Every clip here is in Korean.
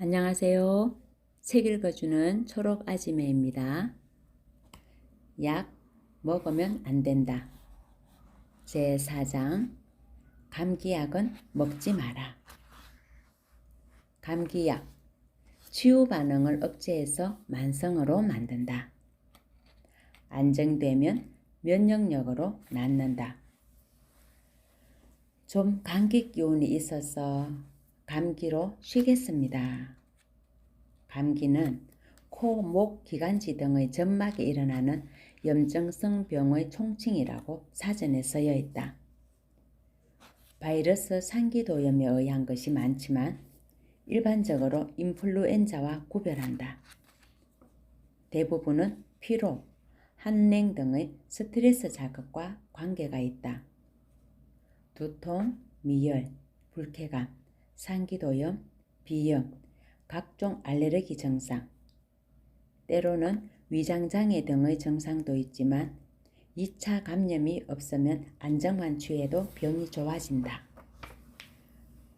안녕하세요. 책 읽어주는 초록 아지매입니다. 약 먹으면 안 된다. 제4장 감기약은 먹지 마라. 감기약 치유 반응을 억제해서 만성으로 만든다. 안정되면 면역력으로 낫는다. 좀 감기 기운이 있어서 감기로 쉬겠습니다. 감기는 코, 목, 기관지 등의 점막에 일어나는 염증성 병의 총칭이라고 사전에 쓰여 있다. 바이러스 상기도염에 의한 것이 많지만 일반적으로 인플루엔자와 구별한다. 대부분은 피로, 한냉 등의 스트레스 자극과 관계가 있다. 두통, 미열, 불쾌감, 상기도염, 비염, 각종 알레르기 증상, 때로는 위장장애 등의 증상도 있지만 2차 감염이 없으면 안정만 취해도 병이 좋아진다.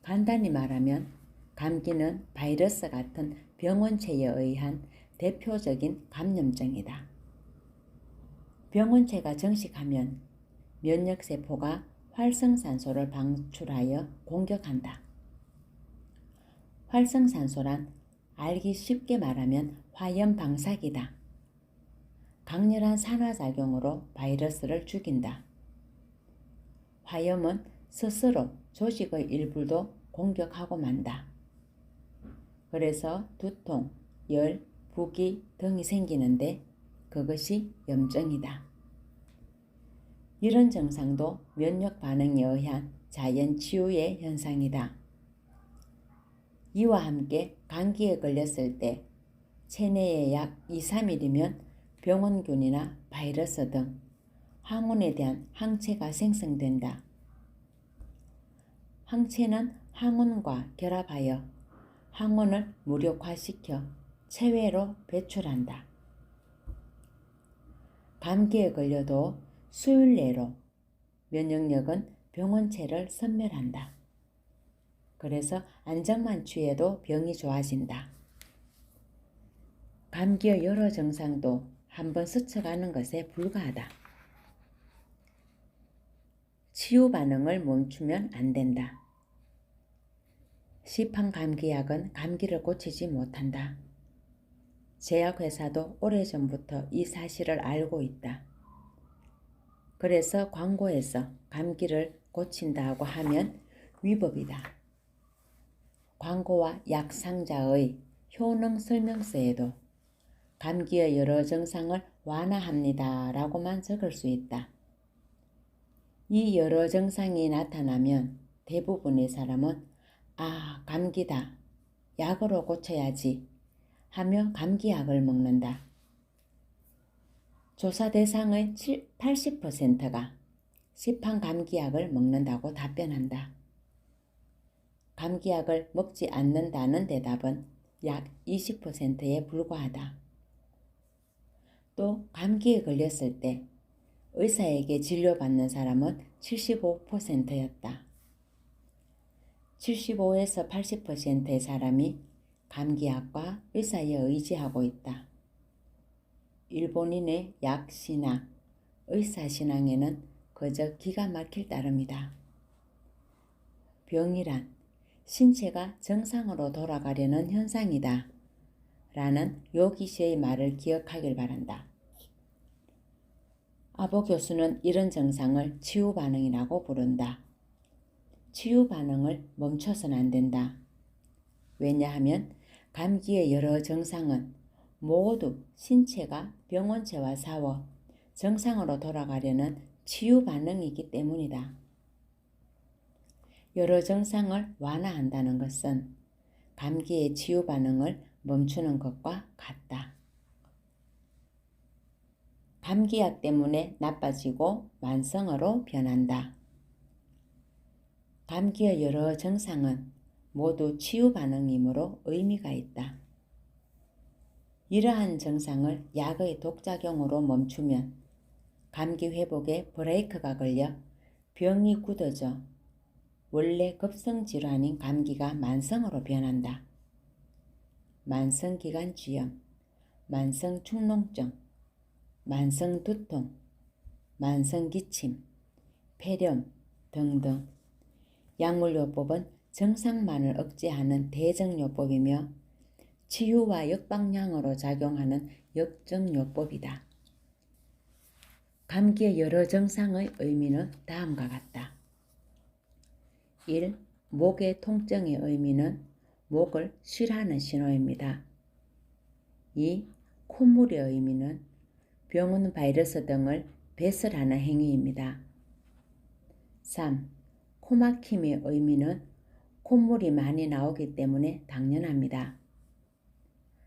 간단히 말하면 감기는 바이러스 같은 병원체에 의한 대표적인 감염증이다. 병원체가 증식하면 면역세포가 활성산소를 방출하여 공격한다. 활성산소란 알기 쉽게 말하면 화염 방사기다. 강렬한 산화작용으로 바이러스를 죽인다. 화염은 스스로 조직의 일부도 공격하고 만다. 그래서 두통, 열, 부기 등이 생기는데 그것이 염증이다. 이런 증상도 면역 반응에 의한 자연 치유의 현상이다. 이와 함께 감기에 걸렸을 때 체내에 약 2~3일이면 병원균이나 바이러스 등 항원에 대한 항체가 생성된다. 항체는 항원과 결합하여 항원을 무력화시켜 체외로 배출한다. 감기에 걸려도 수일 내로 면역력은 병원체를 섬멸한다. 그래서 안정만 취해도 병이 좋아진다. 감기의 여러 증상도 한번 스쳐가는 것에 불과하다. 치유 반응을 멈추면 안 된다. 시판 감기약은 감기를 고치지 못한다. 제약회사도 오래전부터 이 사실을 알고 있다. 그래서 광고에서 감기를 고친다고 하면 위법이다. 광고와 약 상자의 효능 설명서에도 감기의 여러 증상을 완화합니다 라고만 적을 수 있다. 이 여러 증상이 나타나면 대부분의 사람은 감기다. 약으로 고쳐야지 하며 감기약을 먹는다. 조사 대상의 80%가 시판 감기약을 먹는다고 답변한다. 감기약을 먹지 않는다는 대답은 약 20%에 불과하다. 또 감기에 걸렸을 때 의사에게 진료받는 사람은 75%였다. 75에서 80%의 사람이 감기약과 의사에 의지하고 있다. 일본인의 약신앙, 의사신앙에는 그저 기가 막힐 따름이다. 병이란 신체가 정상으로 돌아가려는 현상이다 라는 요기시의 말을 기억하길 바란다. 아보 교수는 이런 증상을 치유 반응이라고 부른다. 치유 반응을 멈춰서는 안 된다. 왜냐하면 감기의 여러 증상은 모두 신체가 병원체와 싸워 정상으로 돌아가려는 치유 반응이기 때문이다. 여러 증상을 완화한다는 것은 감기의 치유 반응을 멈추는 것과 같다. 감기약 때문에 나빠지고 만성으로 변한다. 감기의 여러 증상은 모두 치유 반응이므로 의미가 있다. 이러한 증상을 약의 독작용으로 멈추면 감기 회복에 브레이크가 걸려 병이 굳어져 원래 급성 질환인 감기가 만성으로 변한다. 만성기관쥐염, 만성축농증, 만성두통, 만성기침, 폐렴 등등. 약물요법은 증상만을 억제하는 대증요법이며 치유와 역방향으로 작용하는 역증요법이다. 감기의 여러 증상의 의미는 다음과 같다. 1. 목의 통증의 의미는 목을 쉬라는 신호입니다. 2. 콧물의 의미는 병원 바이러스 등을 배설하는 행위입니다. 3. 코막힘의 의미는 콧물이 많이 나오기 때문에 당연합니다.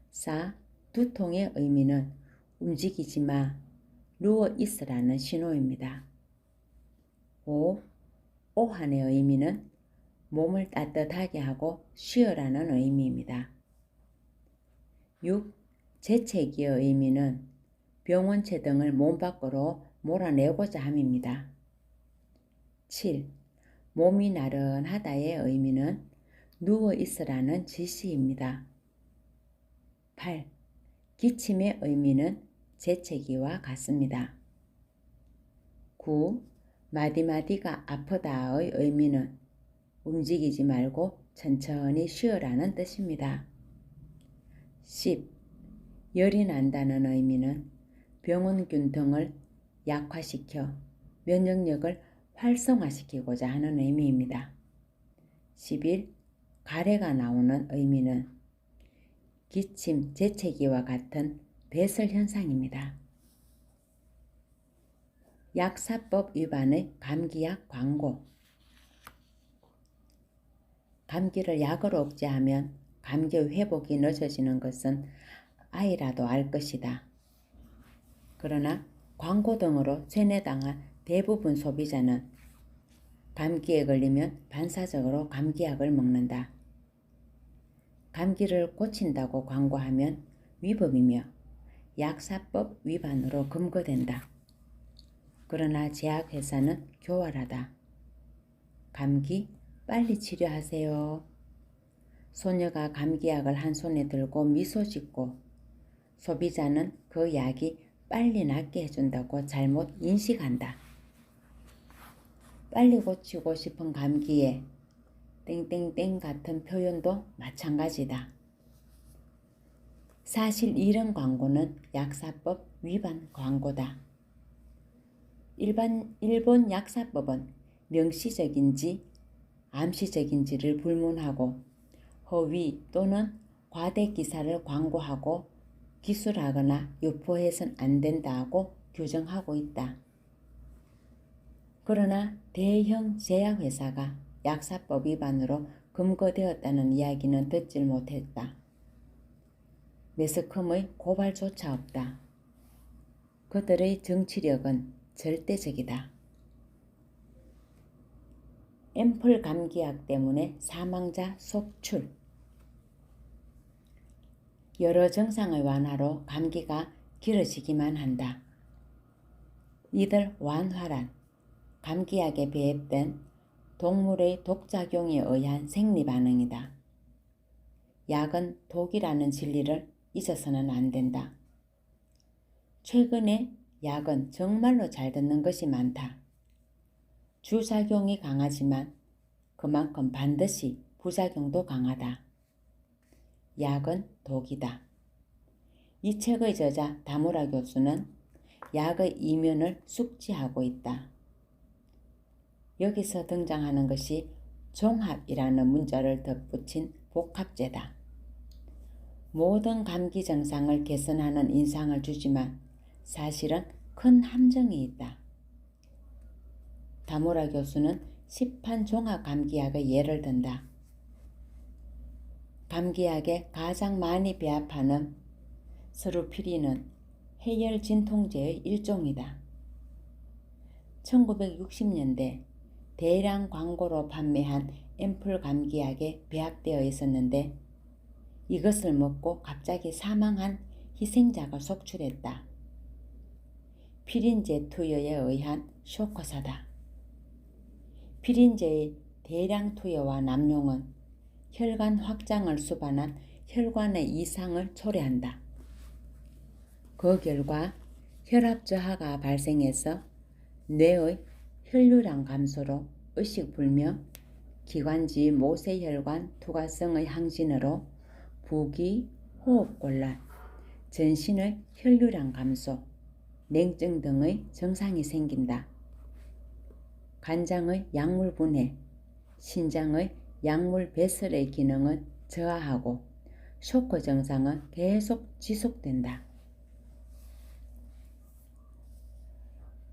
4. 두통의 의미는 움직이지 마, 누워 있으라는 신호입니다. 5. 오한의 의미는 몸을 따뜻하게 하고 쉬어라는 의미입니다. 6. 재채기의 의미는 병원체 등을 몸 밖으로 몰아내고자 함입니다. 7. 몸이 나른하다의 의미는 누워 있으라는 지시입니다. 8. 기침의 의미는 재채기와 같습니다. 9. 마디마디가 아프다의 의미는 움직이지 말고 천천히 쉬어라는 뜻입니다. 10. 열이 난다는 의미는 병원균 등을 약화시켜 면역력을 활성화시키고자 하는 의미입니다. 11. 가래가 나오는 의미는 기침, 재채기와 같은 배설 현상입니다. 약사법 위반의 감기약 광고. 감기를 약으로 억제하면 감기의 회복이 늦어지는 것은 아이라도 알 것이다. 그러나 광고 등으로 세뇌당한 대부분 소비자는 감기에 걸리면 반사적으로 감기약을 먹는다. 감기를 고친다고 광고하면 위법이며 약사법 위반으로 금고된다. 그러나 제약회사는 교활하다. 감기 빨리 치료하세요. 소녀가 감기약을 한 손에 들고 미소 짓고 소비자는 그 약이 빨리 낫게 해준다고 잘못 인식한다. 빨리 고치고 싶은 감기에 땡땡땡 같은 표현도 마찬가지다. 사실 이런 광고는 약사법 위반 광고다. 일본 약사법은 명시적인지 암시적인지를 불문하고 허위 또는 과대 기사를 광고하고 기술하거나 유포해서는 안 된다고 규정하고 있다. 그러나 대형 제약회사가 약사법 위반으로 검거되었다는 이야기는 듣질 못했다. 매스컴의 고발조차 없다. 그들의 정치력은 절대적이다. 앰플 감기약 때문에 사망자 속출. 여러 증상의 완화로 감기가 길어지기만 한다. 이들 완화란 감기약에 배합된 동물의 독작용에 의한 생리반응이다. 약은 독이라는 진리를 잊어서는 안 된다. 최근에 약은 정말로 잘 듣는 것이 많다. 주작용이 강하지만 그만큼 반드시 부작용도 강하다. 약은 독이다. 이 책의 저자 다무라 교수는 약의 이면을 숙지하고 있다. 여기서 등장하는 것이 종합이라는 문자를 덧붙인 복합제다. 모든 감기 증상을 개선하는 인상을 주지만 사실은 큰 함정이 있다. 다무라 교수는 시판 종합 감기약의 예를 든다. 감기약에 가장 많이 배합하는 스루피린은 해열 진통제의 일종이다. 1960년대 대량 광고로 판매한 앰플 감기약에 배합되어 있었는데 이것을 먹고 갑자기 사망한 희생자가 속출했다. 피린제 투여에 의한 쇼커사다. 피린제의 대량 투여와 남용은 혈관 확장을 수반한 혈관의 이상을 초래한다. 그 결과 혈압 저하가 발생해서 뇌의 혈류량 감소로 의식불명, 기관지 모세혈관 투과성의 항진으로 부기, 호흡곤란, 전신의 혈류량 감소, 냉증 등의 증상이 생긴다. 간장의 약물 분해, 신장의 약물 배설의 기능은 저하하고 쇼크 증상은 계속 지속된다.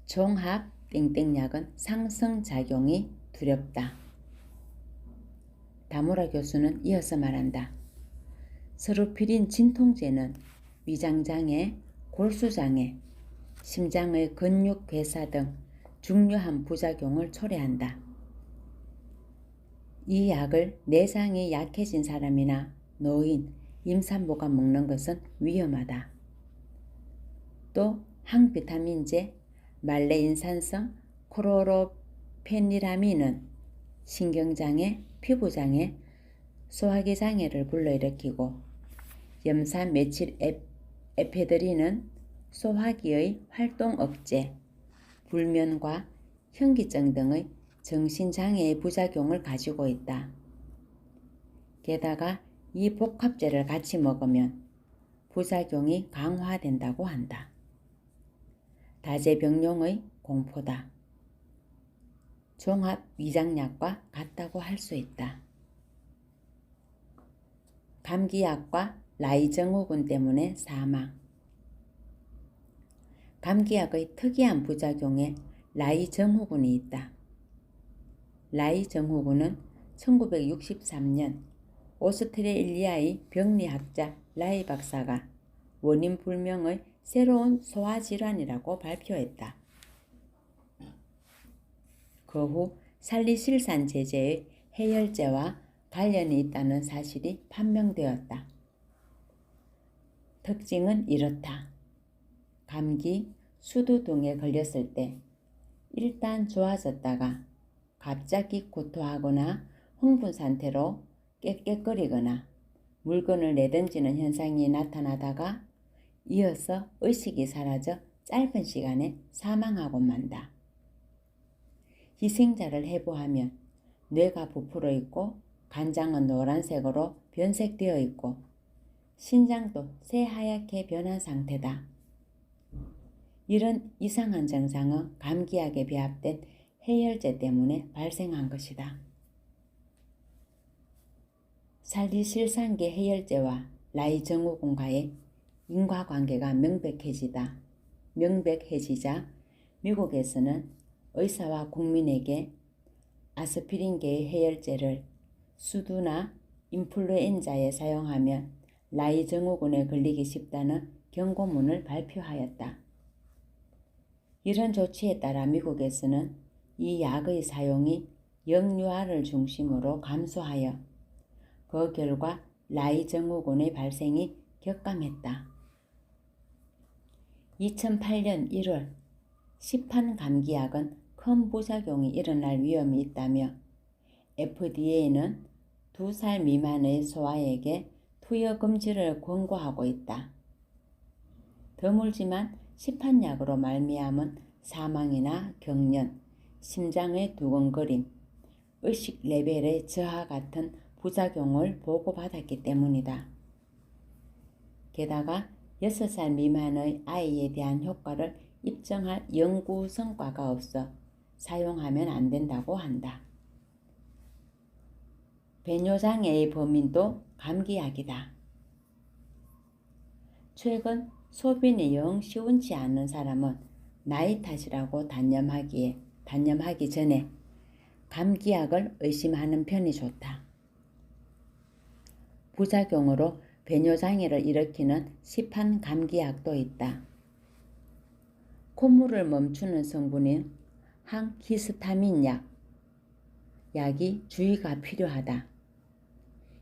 종합 땡땡약은 상승작용이 두렵다. 다무라 교수는 이어서 말한다. 서루피린 진통제는 위장장애, 골수장애, 심장의 근육 괴사 등 중요한 부작용을 초래한다. 이 약을 내장이 약해진 사람이나 노인, 임산부가 먹는 것은 위험하다. 또 항비타민제, 말레인산성, 크로로페니라민은 신경장애, 피부장애, 소화기 장애를 불러일으키고 염산 메칠 에페드린은 소화기의 활동 억제, 불면과 현기증 등의 정신장애의 부작용을 가지고 있다. 게다가 이 복합제를 같이 먹으면 부작용이 강화된다고 한다. 다재병용의 공포다. 종합 위장약과 같다고 할 수 있다. 감기약과 라이증후군 때문에 사망. 감기약의 특이한 부작용에 라이증후군이 있다. 라이증후군은 1963년 오스트레일리아의 병리학자 라이 박사가 원인 불명의 새로운 소화질환이라고 발표했다. 그 후 살리실산 제제의 해열제와 관련이 있다는 사실이 판명되었다. 특징은 이렇다. 감기, 수두 등에 걸렸을 때 일단 좋아졌다가 갑자기 구토하거나 흥분 상태로 깨깨거리거나 물건을 내던지는 현상이 나타나다가 이어서 의식이 사라져 짧은 시간에 사망하고 만다. 희생자를 해부하면 뇌가 부풀어 있고 간장은 노란색으로 변색되어 있고 신장도 새하얗게 변한 상태다. 이런 이상한 증상은 감기약에 배합된 해열제 때문에 발생한 것이다. 살리실산계 해열제와 라이증후군과의 인과관계가 명백해지자 미국에서는 의사와 국민에게 아스피린계의 해열제를 수두나 인플루엔자에 사용하면 라이증후군에 걸리기 쉽다는 경고문을 발표하였다. 이런 조치에 따라 미국에서는 이 약의 사용이 영유아를 중심으로 감소하여 그 결과 라이증후군의 발생이 격감했다. 2008년 1월 시판 감기약은 큰 부작용이 일어날 위험이 있다며 FDA는 2살 미만의 소아에게 투여 금지를 권고하고 있다. 드물지만 시판약으로 말미암은 사망이나 경련, 심장의 두근거림, 의식 레벨의 저하 같은 부작용을 보고받았기 때문이다. 게다가 6살 미만의 아이에 대한 효과를 입증할 연구 성과가 없어 사용하면 안 된다고 한다. 배뇨장애의 범인도 감기약이다. 최근 소변이 영 시원치 않은 사람은 나이 탓이라고 단념하기 전에 감기약을 의심하는 편이 좋다. 부작용으로 배뇨장애를 일으키는 시판 감기약도 있다. 콧물을 멈추는 성분인 항히스타민 약이 주의가 필요하다.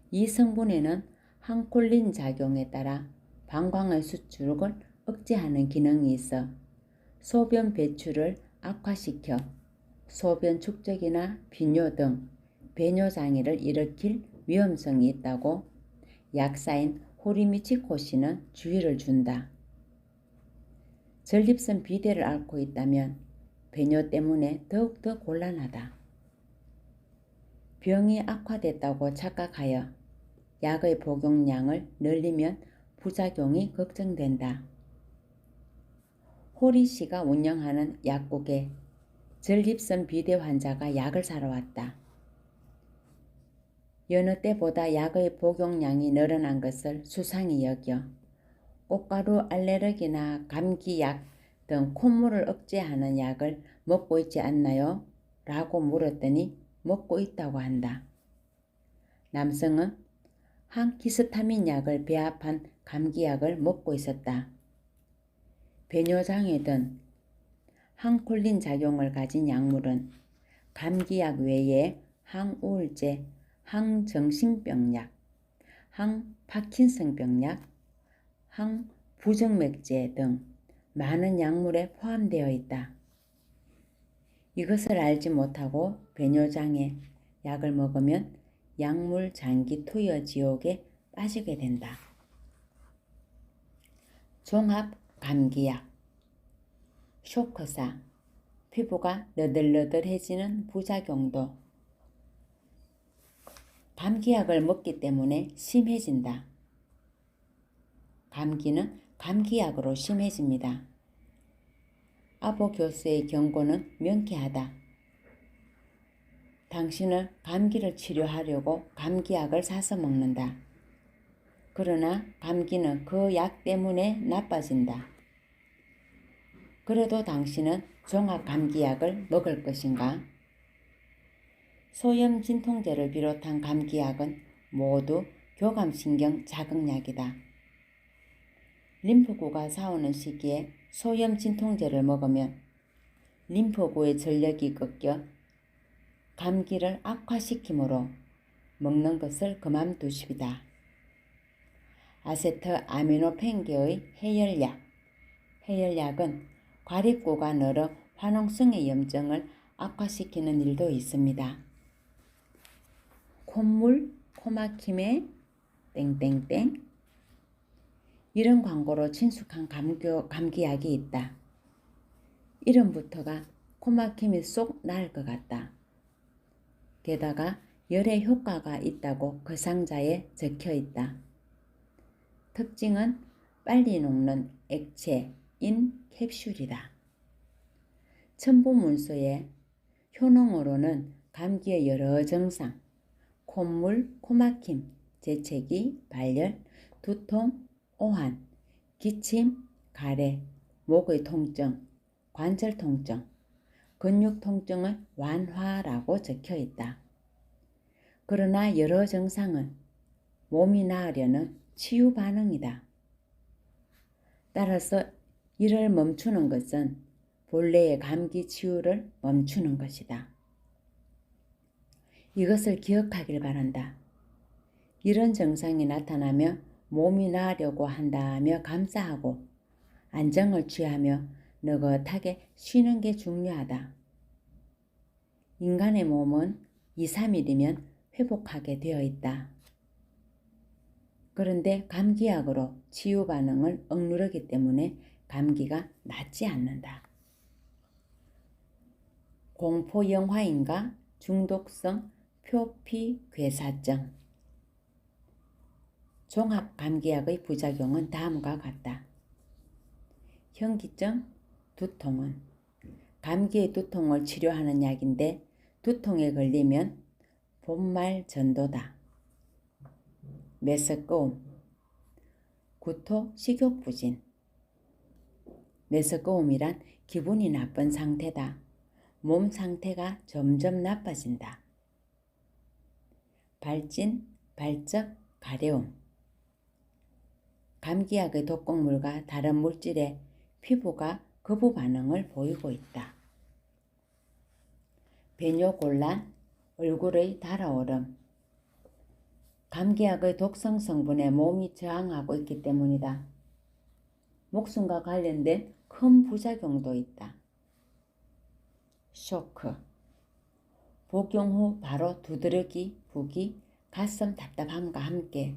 이 성분에는 항콜린 작용에 따라 방광의 수축을 억제하는 기능이 있어 소변 배출을 악화시켜 소변 축적이나 빈뇨 등 배뇨장애를 일으킬 위험성이 있다고 약사인 호리미치코 씨는 주의를 준다. 전립선 비대를 앓고 있다면 배뇨 때문에 더욱더 곤란하다. 병이 악화됐다고 착각하여 약의 복용량을 늘리면 부작용이 걱정된다. 호리 씨가 운영하는 약국에 전립선 비대 환자가 약을 사러 왔다. 여느 때보다 약의 복용량이 늘어난 것을 수상히 여겨 꽃가루 알레르기나 감기약 등 콧물을 억제하는 약을 먹고 있지 않나요? 라고 물었더니 먹고 있다고 한다. 남성은 항히스타민 약을 배합한 감기약을 먹고 있었다. 배뇨장애든 항콜린 작용을 가진 약물은 감기약 외에 항우울제, 항정신병약, 항파킨슨병약, 항부정맥제 등 많은 약물에 포함되어 있다. 이것을 알지 못하고 배뇨장애 약을 먹으면 약물 장기 투여 지옥에 빠지게 된다. 종합 감기약 쇼크사 피부가 너덜너덜해지는 부작용도 감기약을 먹기 때문에 심해진다. 감기는 감기약으로 심해집니다. 아보 교수의 경고는 명쾌하다. 당신은 감기를 치료하려고 감기약을 사서 먹는다. 그러나 감기는 그 약 때문에 나빠진다. 그래도 당신은 종합 감기약을 먹을 것인가? 소염 진통제를 비롯한 감기약은 모두 교감신경 자극약이다. 림프구가 사오는 시기에 소염 진통제를 먹으면 림프구의 전력이 꺾여 감기를 악화시키므로 먹는 것을 그만두십니다. 아세트아미노펜계의 해열약 해열약은 과립구가 늘어 화농성의 염증을 악화시키는 일도 있습니다. 콧물, 코막힘에 땡땡땡 이런 광고로 친숙한 감기약이 있다. 이름부터가 코막힘이 쏙 나을 것 같다. 게다가 열에 효과가 있다고 그 상자에 적혀 있다. 특징은 빨리 녹는 액체인 캡슐이다. 첨부 문서에 효능으로는 감기의 여러 증상, 콧물, 코막힘, 재채기, 발열, 두통, 오한, 기침, 가래, 목의 통증, 관절 통증, 근육 통증의 완화라고 적혀 있다. 그러나 여러 증상은 몸이 나으려는 치유 반응이다. 따라서 이를 멈추는 것은 본래의 감기 치유를 멈추는 것이다. 이것을 기억하길 바란다. 이런 증상이 나타나며 몸이 나으려고 한다며 감사하고 안정을 취하며 느긋하게 쉬는 게 중요하다. 인간의 몸은 2~3일이면 회복하게 되어 있다. 그런데 감기약으로 치유 반응을 억누르기 때문에 감기가 낫지 않는다. 공포영화인가 중독성 표피괴사증 종합 감기약의 부작용은 다음과 같다. 현기증, 두통은 감기의 두통을 치료하는 약인데 두통에 걸리면 본말 전도다. 메스꺼움, 구토, 식욕부진. 메스꺼움이란 기분이 나쁜 상태다. 몸 상태가 점점 나빠진다. 발진, 발적, 가려움. 감기약의 독극물과 다른 물질에 피부가 거부 반응을 보이고 있다. 배뇨곤란, 얼굴의 달아오름. 감기약의 독성 성분에 몸이 저항하고 있기 때문이다. 목숨과 관련된 큰 부작용도 있다. 쇼크. 복용 후 바로 두드러기, 부기, 가슴 답답함과 함께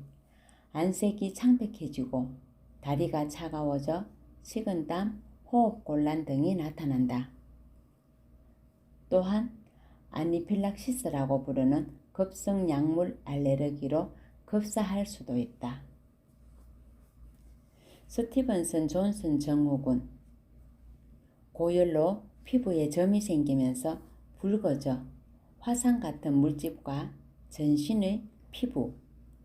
안색이 창백해지고 다리가 차가워져 식은땀, 호흡곤란 등이 나타난다. 또한 아니필락시스라고 부르는 급성 약물 알레르기로 급사할 수도 있다. 스티븐슨 존슨 증후군. 고열로 피부에 점이 생기면서 붉어져 화상 같은 물집과 전신의 피부,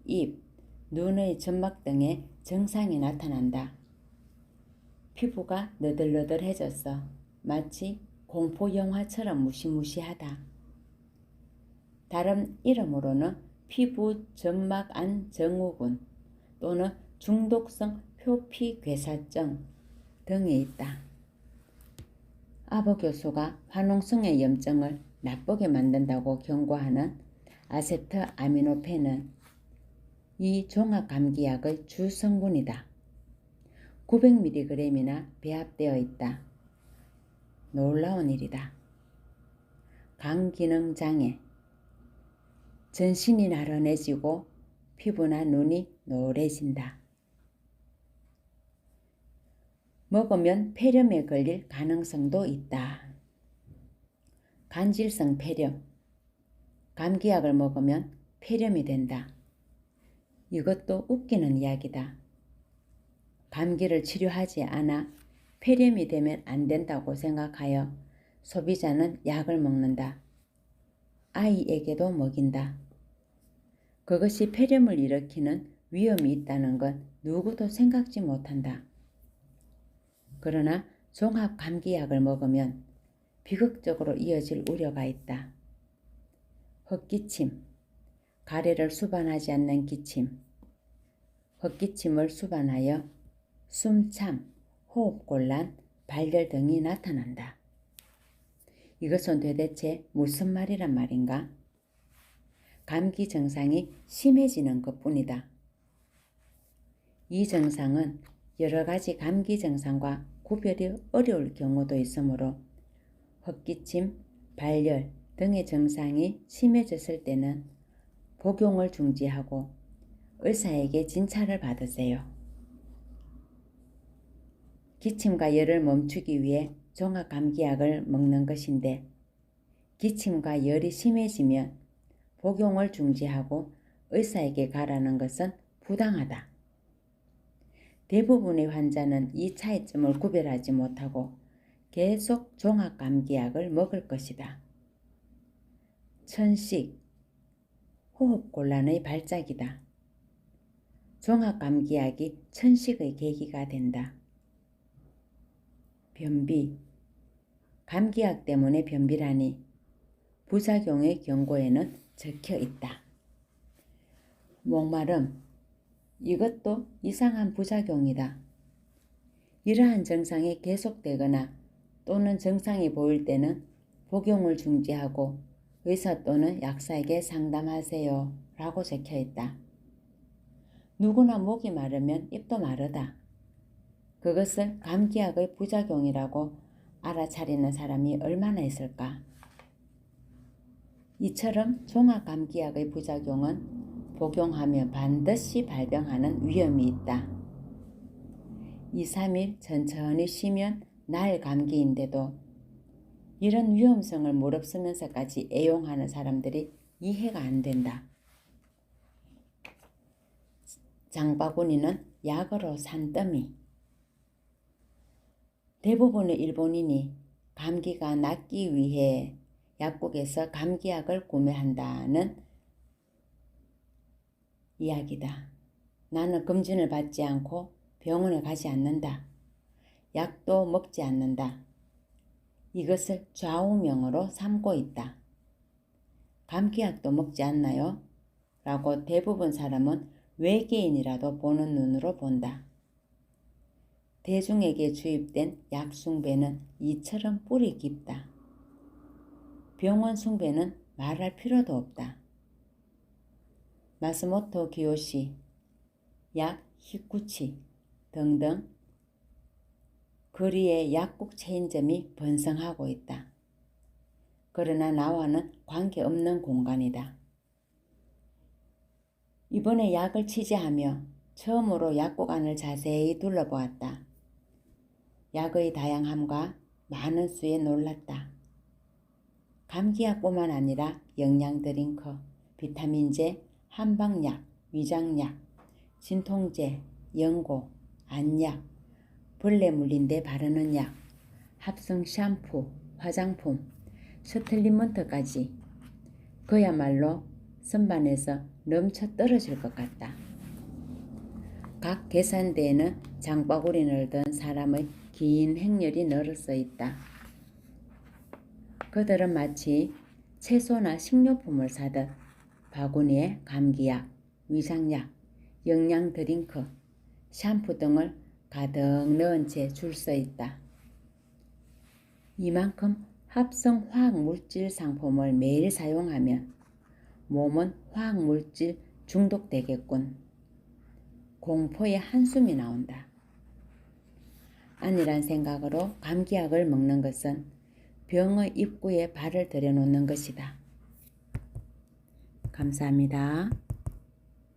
입, 눈의 점막 등의 증상이 나타난다. 피부가 너덜너덜해져서 마치 공포영화처럼 무시무시하다. 다른 이름으로는 피부 점막 안 증후군 또는 중독성 표피괴사증 등이 있다. 아버 교수가 화농성의 염증을 나쁘게 만든다고 경고하는 아세트아미노펜은 이 종합감기약의 주 성분이다. 900mg이나 배합되어 있다. 놀라운 일이다. 간기능장애, 전신이 나른해지고 피부나 눈이 노래진다. 먹으면 폐렴에 걸릴 가능성도 있다. 간질성 폐렴, 감기약을 먹으면 폐렴이 된다. 이것도 웃기는 이야기다. 감기를 치료하지 않아 폐렴이 되면 안 된다고 생각하여 소비자는 약을 먹는다. 아이에게도 먹인다. 그것이 폐렴을 일으키는 위험이 있다는 건 누구도 생각지 못한다. 그러나 종합감기약을 먹으면 비극적으로 이어질 우려가 있다. 헛기침, 가래를 수반하지 않는 기침, 헛기침을 수반하여 숨참, 호흡곤란, 발열 등이 나타난다. 이것은 도대체 무슨 말이란 말인가? 감기 증상이 심해지는 것뿐이다. 이 증상은 여러 가지 감기 증상과 구별이 어려울 경우도 있으므로 헛기침, 발열 등의 증상이 심해졌을 때는 복용을 중지하고 의사에게 진찰을 받으세요. 기침과 열을 멈추기 위해 종합감기약을 먹는 것인데 기침과 열이 심해지면 복용을 중지하고 의사에게 가라는 것은 부당하다. 대부분의 환자는 이 차이점을 구별하지 못하고 계속 종합감기약을 먹을 것이다. 천식, 호흡곤란의 발작이다. 종합감기약이 천식의 계기가 된다. 변비, 감기약 때문에 변비라니 부작용의 경고에는 적혀 있다. 목마름, 이것도 이상한 부작용이다. 이러한 증상이 계속되거나 또는 증상이 보일 때는 복용을 중지하고 의사 또는 약사에게 상담하세요 라고 적혀 있다. 누구나 목이 마르면 입도 마르다. 그것을 감기약의 부작용이라고 알아차리는 사람이 얼마나 있을까? 이처럼 종합감기약의 부작용은 복용하면 반드시 발병하는 위험이 있다. 2, 3일 천천히 쉬면 날 감기인데도 이런 위험성을 무릅쓰면서까지 애용하는 사람들이 이해가 안 된다. 장바구니는 약으로 산더미. 대부분의 일본인이 감기가 낫기 위해 약국에서 감기약을 구매한다는 이야기다. 나는 검진을 받지 않고 병원에 가지 않는다. 약도 먹지 않는다. 이것을 좌우명으로 삼고 있다. 감기약도 먹지 않나요? 라고 대부분 사람은 외계인이라도 보는 눈으로 본다. 대중에게 주입된 약 숭배는 이처럼 뿌리 깊다. 병원 숭배는 말할 필요도 없다. 마스모토 기요시, 약 히쿠치 등등 거리에 약국 체인점이 번성하고 있다. 그러나 나와는 관계없는 공간이다. 이번에 약을 취재하며 처음으로 약국안을 자세히 둘러보았다. 약의 다양함과 많은 수에 놀랐다. 감기약뿐만 아니라 영양드링크, 비타민제, 한방약, 위장약, 진통제, 연고, 안약, 벌레 물린 데 바르는 약, 합성 샴푸, 화장품, 서틀리먼트까지 그야말로 선반에서 넘쳐 떨어질 것 같다. 각 계산대에는 장바구니를 든 사람의 긴 행렬이 늘어서 있다. 그들은 마치 채소나 식료품을 사듯 바구니에 감기약, 위장약, 영양드링크, 샴푸 등을 가득 넣은 채 줄 서 있다. 이만큼 합성 화학물질 상품을 매일 사용하면 몸은 화학물질 중독되겠군. 공포의 한숨이 나온다. 아니란 생각으로 감기약을 먹는 것은 병의 입구에 발을 들여놓는 것이다. 감사합니다.